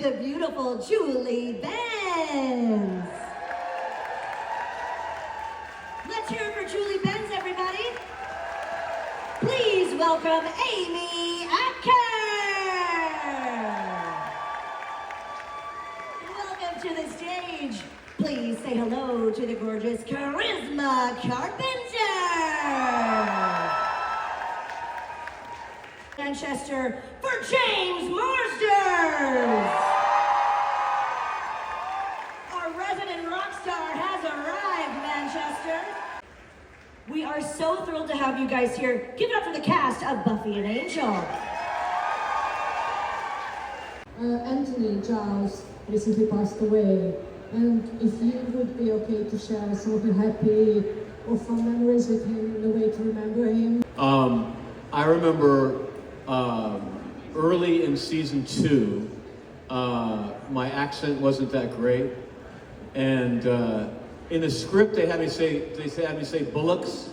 the beautiful Julie Benz. Let's hear it for Julie Benz, everybody. Please welcome Amy Acker. Welcome to the stage. Please say hello to the gorgeous Charisma Carpenter. Manchester for James Marsters. Our resident rock star has arrived, Manchester. We are so thrilled to have you guys here. Give it up for the cast of Buffy and Angel. Anthony Giles recently passed away, and if you would be okay to share some of your happy or fun memories with him in a way to remember him. I remember early in season 2, my accent wasn't that great, and in the script they had me say bullocks,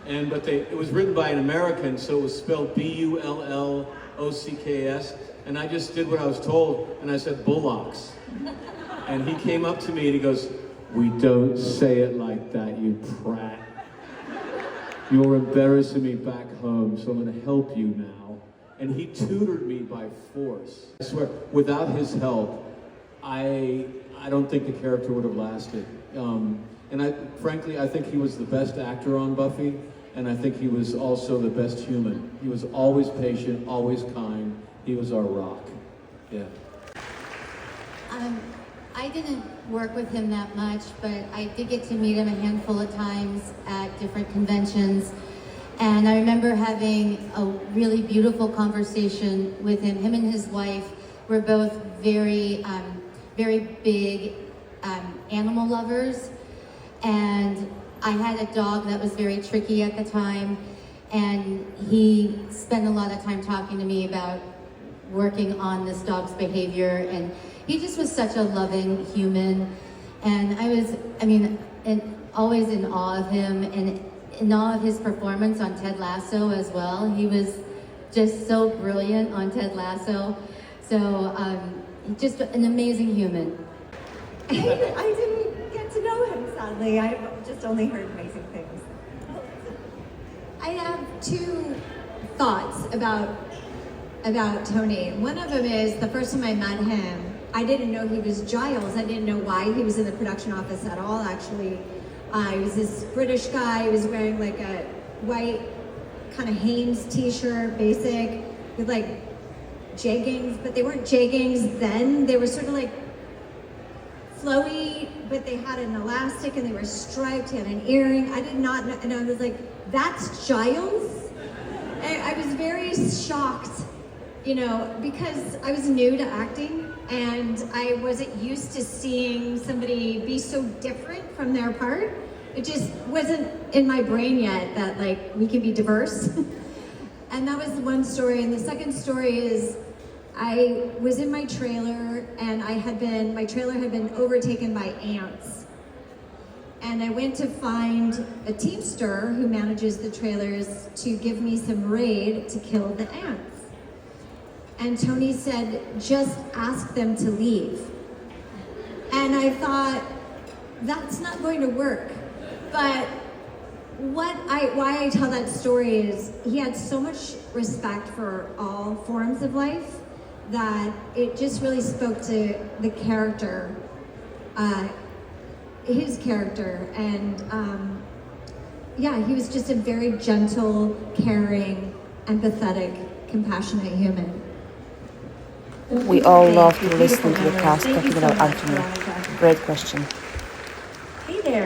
but it was written by an American, so it was spelled Bullocks, and I just did what I was told, and I said bullocks, and he came up to me and he goes, "We don't say it like that, you prat. You're embarrassing me back home, so I'm going to help you now." And he tutored me by force. I swear, without his help, I don't think the character would have lasted. Frankly, I think he was the best actor on Buffy, and I think he was also the best human. He was always patient, always kind. He was our rock. Yeah. I didn't work with him that much, but I did get to meet him a handful of times at different conventions. And I remember having a really beautiful conversation with him. Him and his wife were both very, very big animal lovers. And I had a dog that was very tricky at the time. And he spent a lot of time talking to me about working on this dog's behavior. And he just was such a loving human. And I was always in awe of him and in awe of his performance on Ted Lasso as well. He was just so brilliant on Ted Lasso. So just an amazing human. I didn't get to know him, sadly. I just only heard amazing things. I have two thoughts about Tony. One of them is the first time I met him, I didn't know he was Giles. I didn't know why he was in the production office at all, actually. He was this British guy. He was wearing like a white kind of Hanes t-shirt, basic, with like jeggings, but they weren't jeggings then. They were sort of like flowy, but they had an elastic and they were striped. He had an earring. I did not know, and I was like, "That's Giles?" I was very shocked, because I was new to acting and I wasn't used to seeing somebody be so different from their part. It just wasn't in my brain yet that like we can be diverse. And that was one story. And the second story is I was in my trailer and my trailer had been overtaken by ants. And I went to find a teamster who manages the trailers to give me some raid to kill the ants. And Tony said, "Just ask them to leave." And I thought, that's not going to work. But why I tell that story is he had so much respect for all forms of life that it just really spoke to the character, his character. And he was just a very gentle, caring, empathetic, compassionate human. We all love to listen to the cast talking about Anthony. Great question. Hey there.